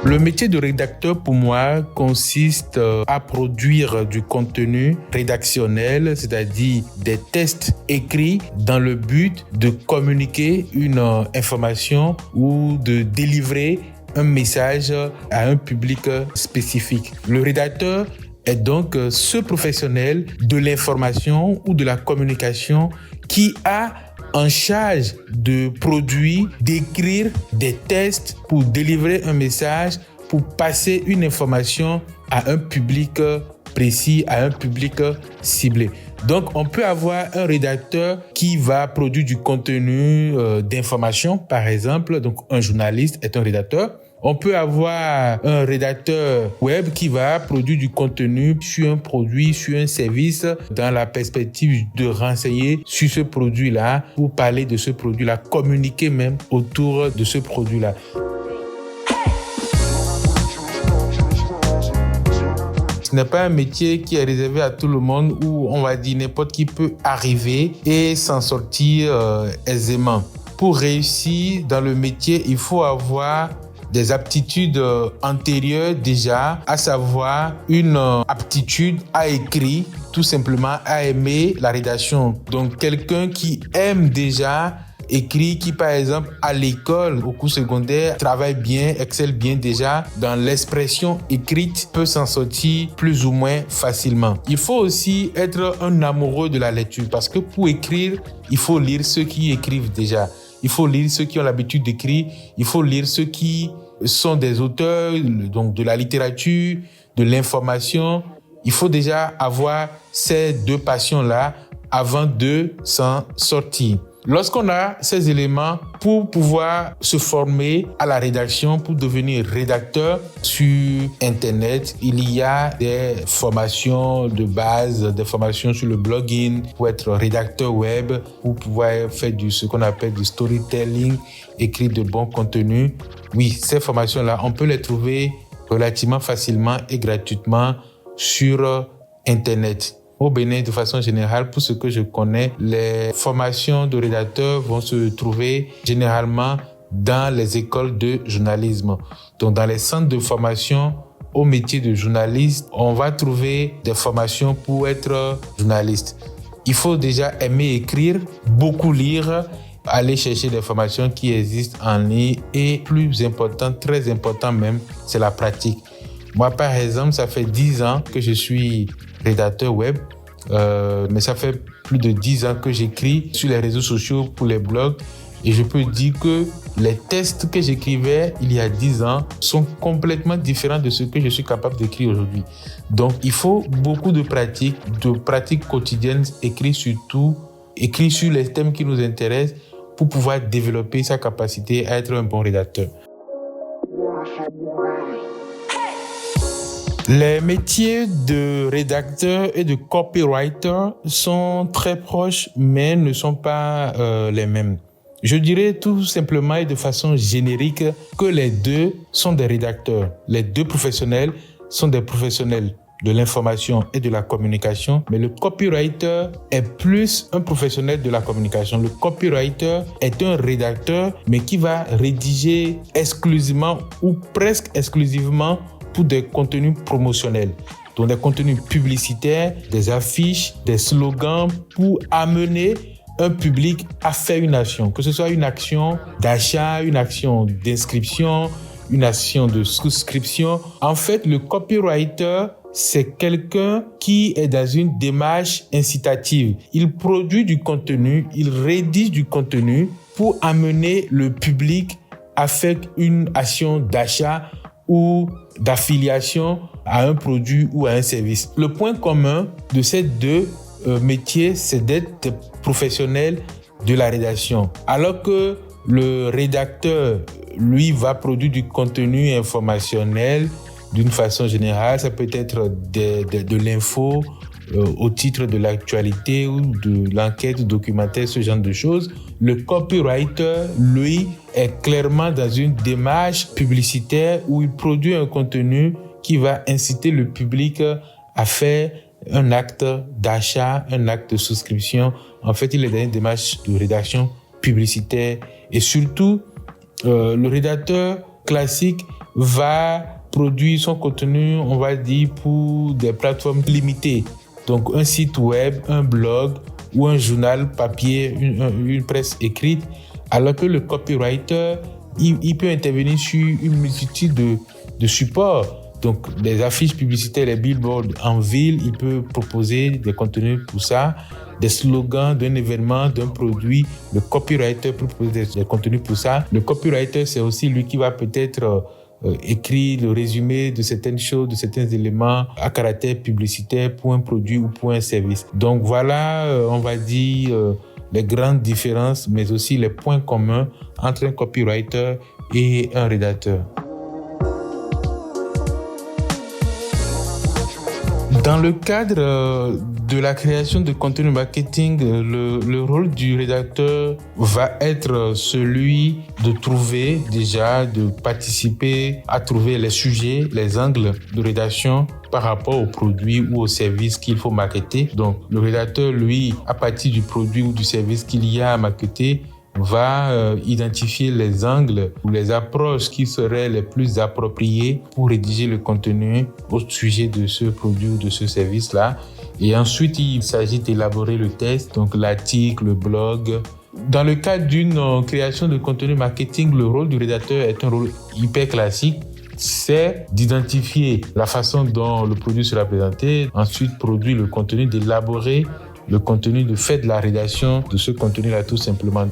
Le métier de rédacteur, pour moi, consiste à produire du contenu rédactionnel, c'est-à-dire des textes écrits dans le but de communiquer une information ou de délivrer un message à un public spécifique. Le rédacteur est donc ce professionnel de l'information ou de la communication qui a en charge de produire, d'écrire des textes pour délivrer un message, pour passer une information à un public précis, à un public ciblé. Donc, on peut avoir un rédacteur qui va produire du contenu d'information, par exemple. Donc, un journaliste est un rédacteur. On peut avoir un rédacteur web qui va produire du contenu sur un produit, sur un service, dans la perspective de renseigner sur ce produit-là, pour parler de ce produit-là, communiquer même autour de ce produit-là. Ce n'est pas un métier qui est réservé à tout le monde où on va dire n'importe qui peut arriver et s'en sortir aisément. Pour réussir dans le métier, il faut avoir des aptitudes antérieures déjà, à savoir une aptitude à écrire, tout simplement à aimer la rédaction. Donc quelqu'un qui aime déjà écrit, qui par exemple à l'école, au cours secondaire, travaille bien, excelle bien déjà dans l'expression écrite, peut s'en sortir plus ou moins facilement. Il faut aussi être un amoureux de la lecture parce que pour écrire, il faut lire ceux qui écrivent déjà. Il faut lire ceux qui ont l'habitude d'écrire, il faut lire ceux qui sont des auteurs, donc de la littérature, de l'information. Il faut déjà avoir ces deux passions-là avant de s'en sortir. Lorsqu'on a ces éléments pour pouvoir se former à la rédaction, pour devenir rédacteur sur Internet, il y a des formations de base, des formations sur le blogging pour être rédacteur web, pour pouvoir faire ce qu'on appelle du storytelling, écrire de bons contenus. Oui, ces formations-là, on peut les trouver relativement facilement et gratuitement sur Internet. Au Bénin, de façon générale, pour ce que je connais, les formations de rédacteurs vont se trouver généralement dans les écoles de journalisme. Donc, dans les centres de formation au métier de journaliste, on va trouver des formations pour être journaliste. Il faut déjà aimer écrire, beaucoup lire, aller chercher des formations qui existent en ligne et plus important, très important même, c'est la pratique. Moi, par exemple, ça fait 10 ans que je suis rédacteur web, mais ça fait plus de 10 ans que j'écris sur les réseaux sociaux pour les blogs et je peux dire que les textes que j'écrivais il y a 10 ans sont complètement différents de ce que je suis capable d'écrire aujourd'hui. Donc, il faut beaucoup de pratique quotidienne, écrire sur les thèmes qui nous intéressent pour pouvoir développer sa capacité à être un bon rédacteur. Les métiers de rédacteur et de copywriter sont très proches, mais ne sont pas les mêmes. Je dirais tout simplement et de façon générique que les deux sont des rédacteurs. Les deux professionnels sont des professionnels de l'information et de la communication, mais le copywriter est plus un professionnel de la communication. Le copywriter est un rédacteur, mais qui va rédiger exclusivement ou presque exclusivement pour des contenus promotionnels, donc des contenus publicitaires, des affiches, des slogans pour amener un public à faire une action, que ce soit une action d'achat, une action d'inscription, une action de souscription. En fait, le copywriter, c'est quelqu'un qui est dans une démarche incitative. Il produit du contenu, il rédige du contenu pour amener le public à faire une action d'achat ou d'affiliation à un produit ou à un service. Le point commun de ces deux métiers, c'est d'être des professionnels de la rédaction. Alors que le rédacteur, lui, va produire du contenu informationnel d'une façon générale. Ça peut être de l'info au titre de l'actualité ou de l'enquête documentaire, ce genre de choses. Le copywriter, lui, est clairement dans une démarche publicitaire où il produit un contenu qui va inciter le public à faire un acte d'achat, un acte de souscription. En fait, il est dans une démarche de rédaction publicitaire. Et surtout, le rédacteur classique va produire son contenu, on va dire, pour des plateformes limitées. Donc, un site web, un blog ou un journal papier, une presse écrite, alors que le copywriter, il peut intervenir sur une multitude de supports. Donc, des affiches publicitaires, les billboards en ville, il peut proposer des contenus pour ça, des slogans d'un événement, d'un produit. Le copywriter peut proposer des contenus pour ça. Le copywriter, c'est aussi lui qui va peut-être écrire le résumé de certaines choses, de certains éléments à caractère publicitaire pour un produit ou pour un service. Donc, voilà, on va dire, les grandes différences, mais aussi les points communs entre un copywriter et un rédacteur. Dans le cadre de la création de contenu marketing, le rôle du rédacteur va être celui de trouver déjà, de participer à trouver les sujets, les angles de rédaction par rapport au produit ou au service qu'il faut marketer. Donc, le rédacteur, lui, à partir du produit ou du service qu'il y a à marketer, va identifier les angles ou les approches qui seraient les plus appropriées pour rédiger le contenu au sujet de ce produit ou de ce service-là. Et ensuite, il s'agit d'élaborer le texte, donc l'article, le blog. Dans le cadre d'une création de contenu marketing, le rôle du rédacteur est un rôle hyper classique. C'est d'identifier la façon dont le produit sera présenté, ensuite produire le contenu, d'élaborer le contenu, de faire de la rédaction de ce contenu-là tout simplement.